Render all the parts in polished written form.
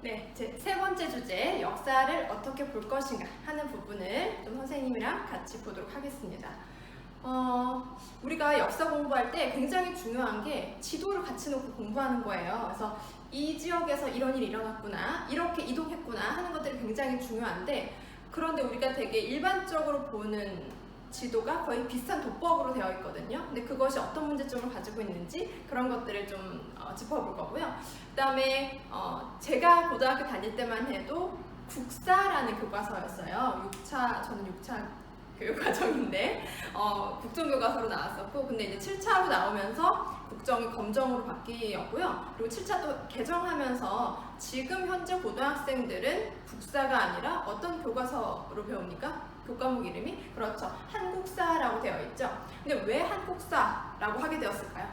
네, 제 세 번째 주제, 역사를 어떻게 볼 것인가 하는 부분을 좀 선생님이랑 같이 보도록 하겠습니다. 우리가 역사 공부할 때 굉장히 중요한 게 지도를 같이 놓고 공부하는 거예요. 그래서 이 지역에서 이런 일이 일어났구나, 이렇게 이동했구나 하는 것들이 굉장히 중요한데, 그런데 우리가 되게 일반적으로 보는 지도가 거의 비슷한 도법으로 되어 있거든요. 근데 그것이 어떤 문제점을 가지고 있는지 그런 것들을 좀 짚어볼 거고요. 그 다음에 제가 고등학교 다닐 때만 해도 국사라는 교과서였어요. 저는 6차 교육과정인데 국정교과서로 나왔었고, 근데 이제 7차로 나오면서 국정이 검정으로 바뀌었고요. 그리고 7차 또 개정하면서 지금 현재 고등학생들은 국사가 아니라 어떤 교과서로 배웁니까? 교과목 이름이? 그렇죠. 한국사라고 되어 있죠. 근데 왜 한국사라고 하게 되었을까요?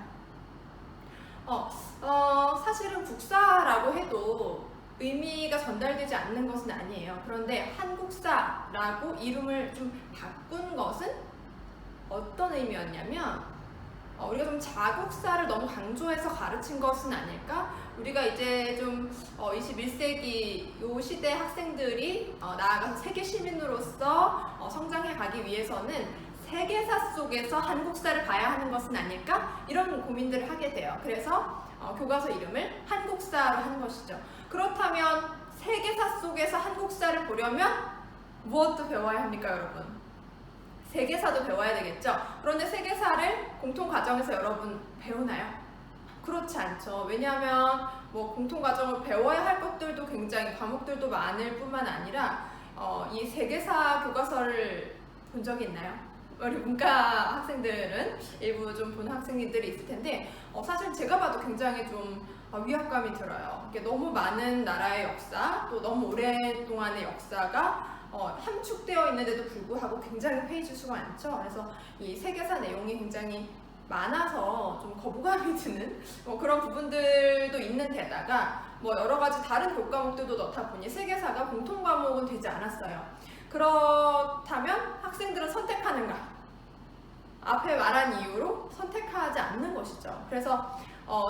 사실은 국사라고 해도 의미가 전달되지 않는 것은 아니에요. 그런데 한국사라고 이름을 좀 바꾼 것은 어떤 의미였냐면, 우리가 좀 자국사를 너무 강조해서 가르친 것은 아닐까? 우리가 이제 좀 21세기 요 시대 학생들이 나아가서 세계 시민으로서 성장해 가기 위해서는 세계사 속에서 한국사를 봐야 하는 것은 아닐까? 이런 고민들을 하게 돼요. 그래서 교과서 이름을 한국사로 한 것이죠. 그렇다면 세계사 속에서 한국사를 보려면 무엇도 배워야 합니까, 여러분? 세계사도 배워야 되겠죠? 그런데 세계사를 공통과정에서 여러분 배우나요? 그렇지 않죠. 왜냐하면 공통과정을 배워야 할 것들도 굉장히 과목들도 많을 뿐만 아니라 이 세계사 교과서를 본 적이 있나요? 우리 문과 학생들은 일부 좀 본 학생님들이 있을 텐데 사실 제가 봐도 굉장히 좀 위압감이 들어요. 이게 너무 많은 나라의 역사, 또 너무 오랫동안의 역사가 함축되어 있는데도 불구하고 굉장히 페이지 수가 많죠. 그래서 이 세계사 내용이 굉장히 많아서 좀 거부감이 드는 그런 부분들도 있는 데다가 여러 가지 다른 교과목들도 넣다 보니 세계사가 공통 과목은 되지 않았어요. 그렇다면 학생들은 선택하는가? 앞에 말한 이유로 선택하지 않는 것이죠. 그래서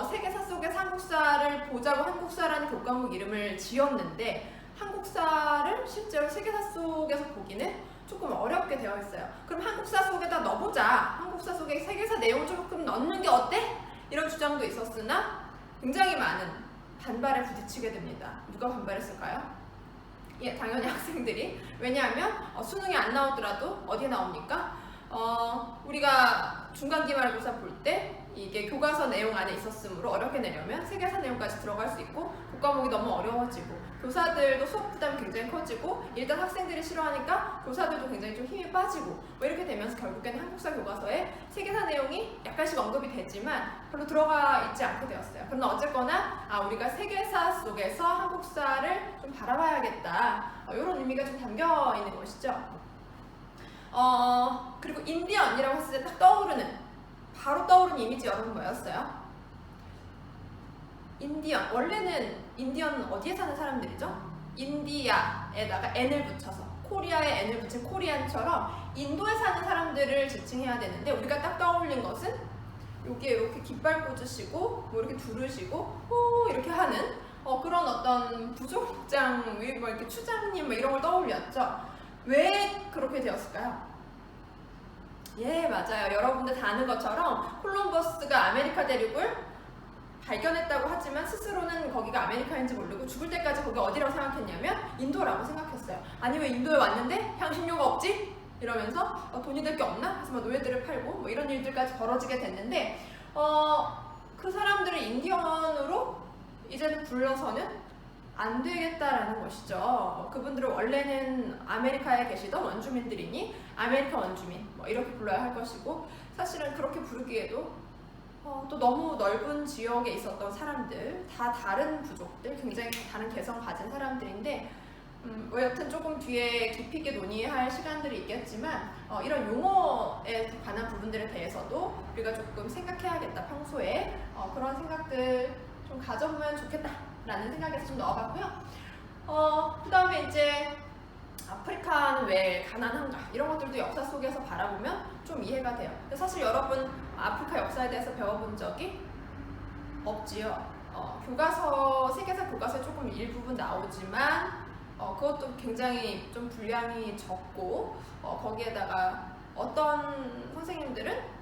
세계사 속의 한국사를 보자고 한국사라는 교과목 이름을 지었는데 한국사를 실제로 세계사 속에서 보기는 조금 어렵게 되어 있어요. 그럼 한국사 속에다 넣어보자. 한국사 속에 세계사 내용 조금 넣는 게 어때? 이런 주장도 있었으나 굉장히 많은 반발에 부딪히게 됩니다. 누가 반발했을까요? 예, 당연히 학생들이. 왜냐하면 수능이 안 나오더라도 어디에 나옵니까? 우리가 중간기말고사 볼 때 이게 교과서 내용 안에 있었으므로 어렵게 내려면 세계사 내용까지 들어갈 수 있고 교과목이 너무 어려워지고 교사들도 수업 부담이 굉장히 커지고 일단 학생들이 싫어하니까 교사들도 굉장히 좀 힘이 빠지고 이렇게 되면서 결국에는 한국사 교과서에 세계사 내용이 약간씩 언급이 되지만 별로 들어가 있지 않게 되었어요. 그러나 어쨌거나 우리가 세계사 속에서 한국사를 좀 바라봐야겠다, 이런 의미가 좀 담겨 있는 것이죠. 그리고 인디언이라고 했을 때 딱 바로 떠오르는 이미지 여러분 뭐였어요? 인디언. 원래는 인디언은 어디에 사는 사람들이죠? 인디아에다가 N을 붙여서, 코리아에 N을 붙인 코리안처럼 인도에 사는 사람들을 지칭해야 되는데 우리가 딱 떠올린 것은 여기에 이렇게 깃발 꽂으시고 이렇게 두르시고 호 이렇게 하는 그런 어떤 부족장, 이렇게 추장님 이런 걸 떠올렸죠. 왜 그렇게 되었을까요? 예, 맞아요. 여러분들 다 아는 것처럼 콜럼버스가 아메리카 대륙을 발견했다고 하지만 스스로는 거기가 아메리카인지 모르고 죽을 때까지 거기 어디라고 생각했냐면 인도라고 생각했어요. 아니 왜 인도에 왔는데 향신료가 없지? 이러면서 돈이 될 게 없나? 해서 노예들을 팔고 이런 일들까지 벌어지게 됐는데 그 사람들을 인디언으로 이제는 불러서는 안 되겠다라는 것이죠. 그분들은 원래는 아메리카에 계시던 원주민들이니 아메리카 원주민 이렇게 불러야 할 것이고, 사실은 그렇게 부르기에도 또 너무 넓은 지역에 있었던 사람들, 다 다른 부족들, 굉장히 다른 개성 가진 사람들인데 여튼 조금 뒤에 깊이 있게 논의할 시간들이 있겠지만 이런 용어에 관한 부분들에 대해서도 우리가 조금 생각해야겠다, 평소에 그런 생각들 좀 가져보면 좋겠다 라는 생각에서 좀 넣어봤고요. 그 다음에 이제 아프리카는 왜 가난한가, 이런 것들도 역사 속에서 바라보면 좀 이해가 돼요. 사실 여러분 아프리카 역사에 대해서 배워본 적이 없지요. 교과서, 세계사 교과서에 조금 일부분 나오지만 그것도 굉장히 좀 분량이 적고 거기에다가 어떤 선생님들은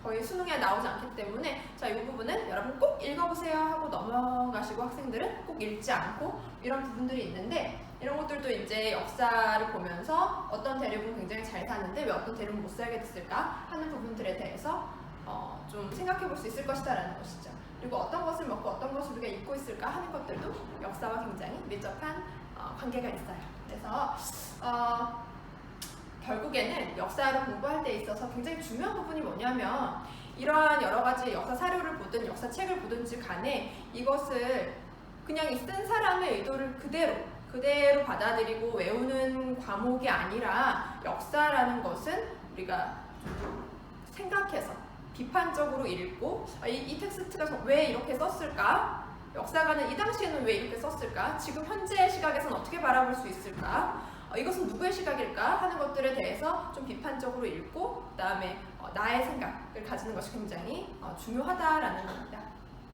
거의 수능에 나오지 않기 때문에 자, 이 부분은 여러분 꼭 읽어보세요 하고 넘어가시고 학생들은 꼭 읽지 않고 이런 부분들이 있는데 이런 것들도 이제 역사를 보면서 어떤 대륙은 굉장히 잘 사는데 왜 어떤 대륙은 못 살게 됐을까 하는 부분들에 대해서 좀 생각해 볼 수 있을 것이다 라는 것이죠. 그리고 어떤 것을 먹고 어떤 것을 우리가 잊고 있을까 하는 것들도 역사와 굉장히 밀접한 관계가 있어요. 그래서 결국에는 역사를 공부할 때 있어서 굉장히 중요한 부분이 뭐냐면 이러한 여러 가지 역사 사료를 보든 역사책을 보든지 간에 이것을 그냥 쓴 사람의 의도를 그대로 받아들이고 외우는 과목이 아니라 역사라는 것은 우리가 생각해서 비판적으로 읽고 이 텍스트가 왜 이렇게 썼을까? 역사가는 이 당시에는 왜 이렇게 썼을까? 지금 현재의 시각에서는 어떻게 바라볼 수 있을까? 이것은 누구의 시각일까? 하는 것들에 대해서 좀 비판적으로 읽고 그 다음에 나의 생각을 가지는 것이 굉장히 중요하다라는 겁니다.